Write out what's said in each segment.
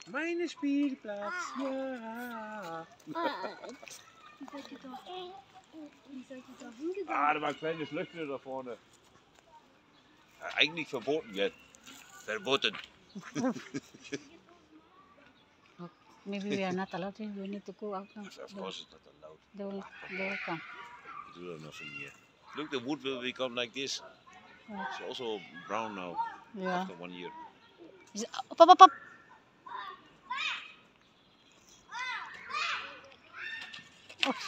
Meine Spielplatz, ja. Wie seid ihr da hingegangen? Ah, da waren kleine Löcher da vorne. Ja, eigentlich verboten jetzt. Verboten. Maybe we are not allowed to. We need to go out now. Of course it's not allowed. They will come. We do nothing here. Look, the wood will become like this. Yeah. It's also brown now Yeah. after 1 year. Up, up, up, up.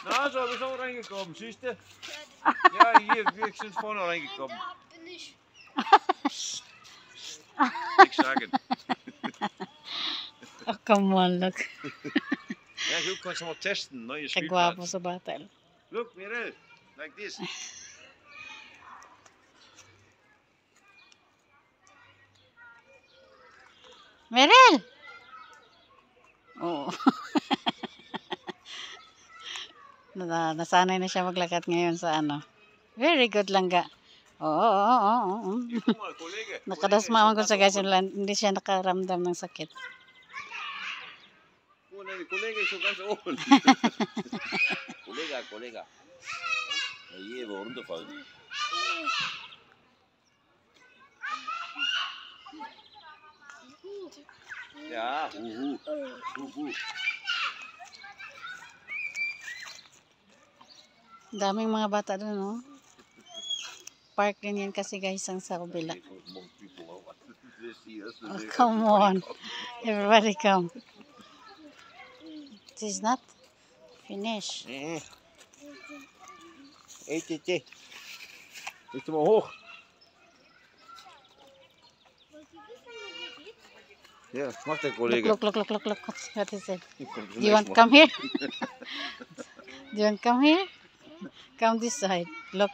Na, so bist du auch reingekommen, siehst du? Ja, hier, wir sind vorne reingekommen. Da bin ich. Nichts sagen. Oh, come on, look. Ja, goed, kan ze maar testen. Neue Kagwapo Spielplatz. sa bata. Look, Mirel, like this. Meryl! Oo. Nasanay na siya maglakad ngayon sa ano. Very good lang ga. Oo. Hier, kom maar, collega. Nakadasma ko sa guys, hindi siya nakaramdam ng sakit. Oh, nee, de collega is zo ganz open. collega. Ja, hier, we runtervallen. Ja, hu. Daming mga bata doon, no? Park din yan kasi guys ang sa kabila. Oh, come on. Everybody come. It is not finished. Eet. Ligt er maar hoog. Ja, mag dat, collega. Look. What is it? Do you want to come here? Do you want to come here? Come this side. Look.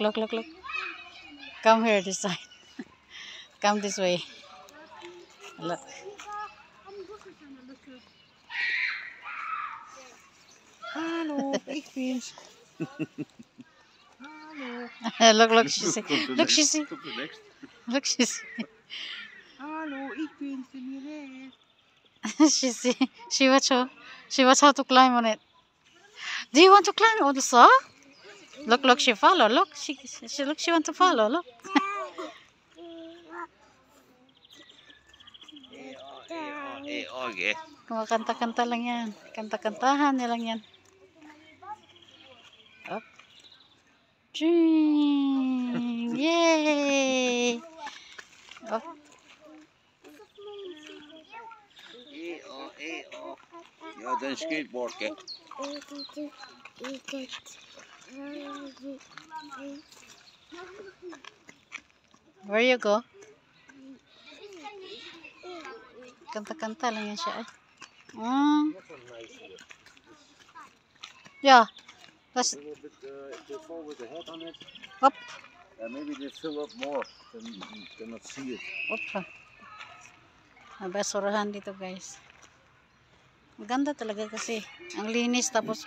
Come here this side. Come this way. Look. Hallo, ik bin's. Look, she see. Look, she see. Look, she see. Hallo, ik bin's de Mirel. She see. She watch how to climb on it. Do you want to climb on the saw? Look, she follow. Look, she want to follow. Look. Okay. Kumakanta-kanta lang yan. Kanta-kantahan niya lang yan. Up. Dream. Yay! Up. Ja, dat is een skateboard, hè. Where you go? Kanta-kanta lang yan siya. Yeah. That's They fall with the head on it. up. Maybe they fill up more, then you cannot see it. Up. May basurahan dito guys. Maganda talaga kasi. Ang linis tapos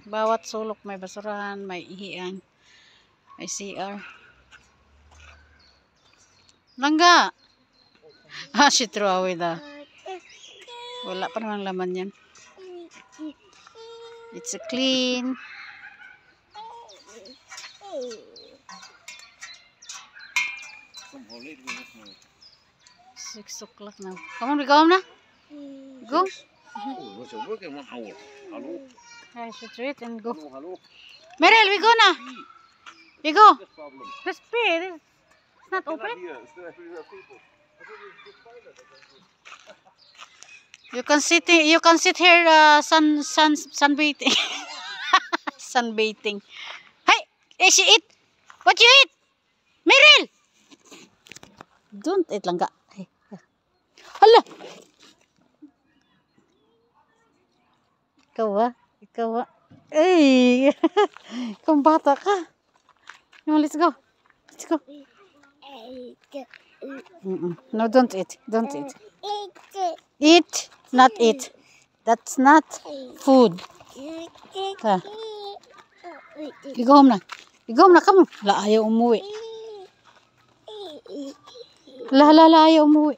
bawat sulok may basurahan, may ihian, may CR. Langga! She threw away the... Wala pa namang laman yan. It's a clean. 6 o'clock now. Come on, we go home now. Go. Oh, what's a working 1 hour? Hallo? I should treat and go. Hallo? Meryl, we go now. We go. This problem. Just pay. It's not open. Here, still everywhere people. You can sit here sunbathing. Sunbathing. Hey, she eat. What you eat? Meryl. Don't eat langga. Hey. Hala. Ikaw ah. Ay. Kung bata ka. Let's go. No, don't eat. Don't eat. Eat, not eat. That's not food. You go home na. You go home na. Come on. Wala, ayaw umuwi. Hala, ayaw umuwi.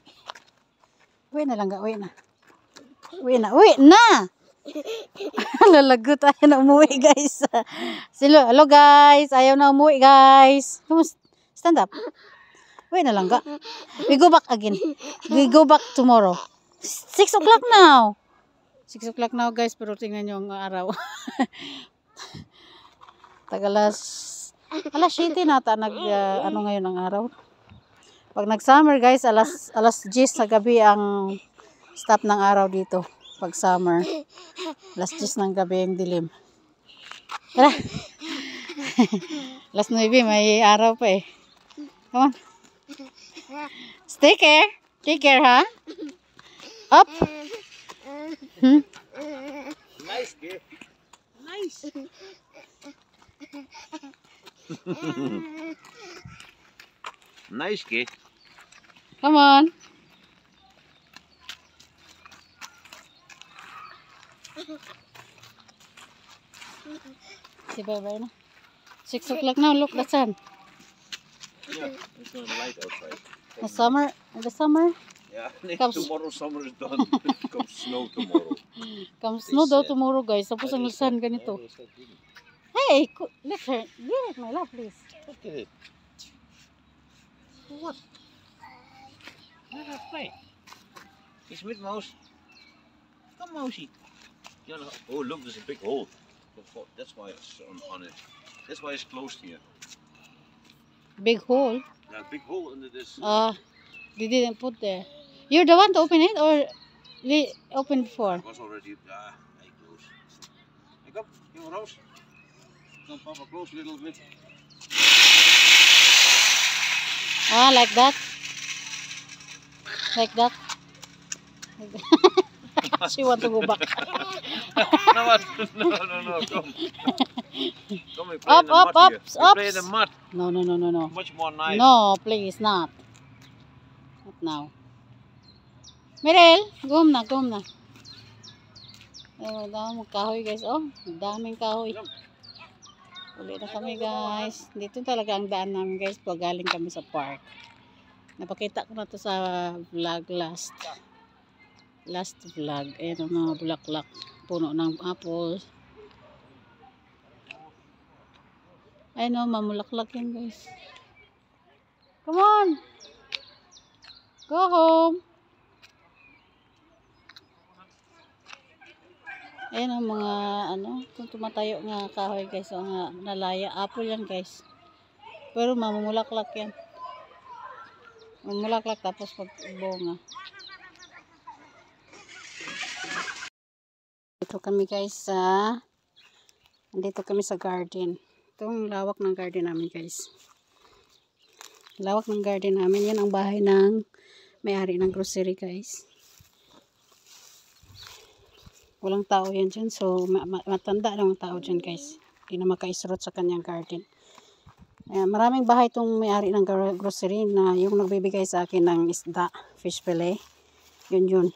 Uwi na lang ga, uwi na. Uwi na! Lalago tayo na umuwi, guys. Hello, guys. Ayaw na umuwi, guys. Come on, stand up. Uwi na lang ga. We go back again. We go back tomorrow. 6 o'clock now. 6 o'clock now, guys. Pero tingnan nyo ang araw. Alas 7 nata ano ngayon ang araw. Pag nag-summer, guys, alas 10 sa gabi ang stop ng araw dito. Pag summer, alas 10 ng gabi ang dilim. Tara. Alas 9, may araw pa eh. Come on. Take care, ha? Up. Nice, kid. Nice. Nice, kid. Come on. Si bye-bye na. 6 o'clock now. Look, the sun. Yeah, it's not light outside. The summer. Yeah, Comes- tomorrow summer is done. Comes snow tomorrow. Comes snow daw tomorrow, guys. Tapos ang sun ganito. Hey, let her. Give it, my love, please. Look at it. What? Let her play. It's with mouse. Come, mousey. Oh, look, there's a big hole. That's why it's on it. That's why it's closed here. Big hole. Yeah, big hole under this. They didn't put there. You're the one to open it, or open before? It was already I close. Hey, come, give a rose. Come, Papa, close a little bit. Like that. Like that. She want to go back. No, what? No, come. Come, we play Up, in the up, mud up, here. We up. play in the mud. No. Much more nice. No, please, not. Not now. Mirel, go home na. Ayun, dami kahoy, guys. Oh, daming kahoy. Uli na kami, guys. Dito talaga ang daan namin, guys, pag galing kami sa park. Napakita ko na to sa vlog last vlog. Ayan ang mga bulaklak. Puno ng apple. Ayun o, mamulaklak yan, guys. Come on! Go home! Ayan ang mga, kung tumatayo nga kahoy, guys. O nga, nalaya. Apple yan, guys. Pero mamulaklak yan. Mamulaklak tapos pag bunga. Dito kami, guys, andito kami sa garden. Itong lawak ng garden namin, guys. Lawak ng garden namin. Yan ang bahay ng may-ari ng grocery, guys. Walang tao yan dyan. So, matanda lang ang tao dyan, guys. Hindi na makaisrot sa kanyang garden. Maraming bahay itong may-ari ng grocery na yung nagbibigay sa akin ng isda, fish fillet. Yun.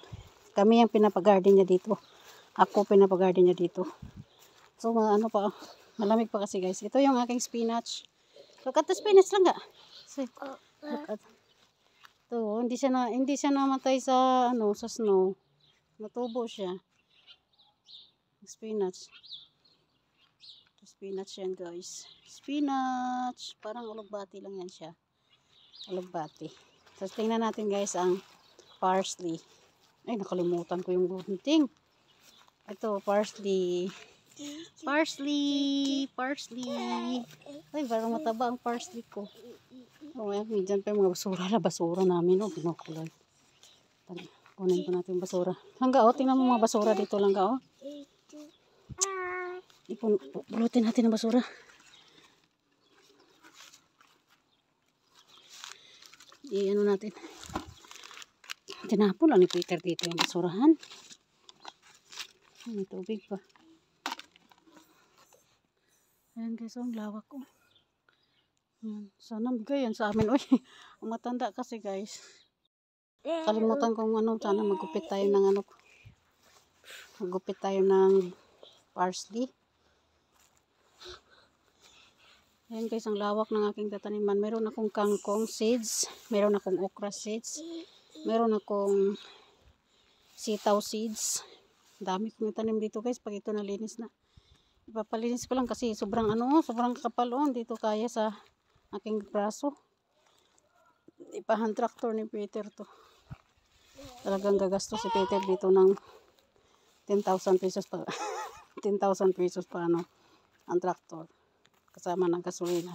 Kami yung pinapagarden niya dito. Ako pinapagarden niya dito. So, malamig pa kasi, guys. Ito yung aking spinach. Look at the spinach lang ga. See, look at. Ito, hindi siya namatay sa sa snow. Natubo siya. Spinach. Spinach yan, guys. Spinach. Parang ulugbati lang yan siya. Ulugbati. So, tingnan natin, guys, ang parsley. Ay, nakalimutan ko yung gunting. Ito, parsley. Parsley. Ay, parang mataba ang parsley ko. Oh, ayan, dyan pa yung mga basura namin. Oh, binukulay. Kunin ko natin yung basura. Hangga, tingnan mo mga basura dito lang ka, Pulutin natin ang basura. Ano natin. Tinapon lang ni Peter dito yung basurahan. May tubig pa. Ayan, guys, ang lawak ko. Sana bigay yan sa amin. Uy, ang matanda kasi, guys. Kalimutan kong sana magupit tayo ng magupit tayo ng parsley. Ayan guys, ang lawak ng aking tataniman. Meron akong kangkong seeds, meron akong okra seeds, meron akong sitaw seeds. Dami kong itanim dito guys, pag ito nalinis na. Ipapalinis ko lang kasi sobrang sobrang kapal dito kaya sa aking braso. Ipahan tractor ni Peter to. Talagang gagastos si Peter dito ng 10,000 pesos pa 10,000 pesos pa ang tractor. Kasama ng gasolina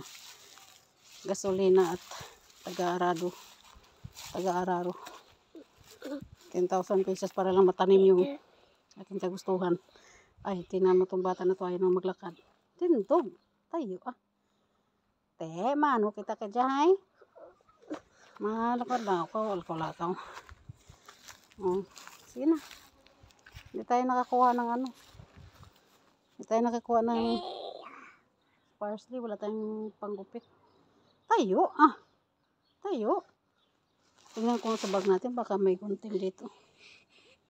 at taga-araro 10,000 pesos para lang matanim yung aking kagustuhan. Ay, tingnan mo tong bata na to, ayaw na maglakad. Tindog, tayo te, mano kita ka dyan, malakad na ako, lakaw. Sige na, hindi tayo nakakuha ng hindi tayo nakakuha ng parsley, wala tayong panggupit. Tayo. Tingnan ko sa bag natin, baka may gunting dito.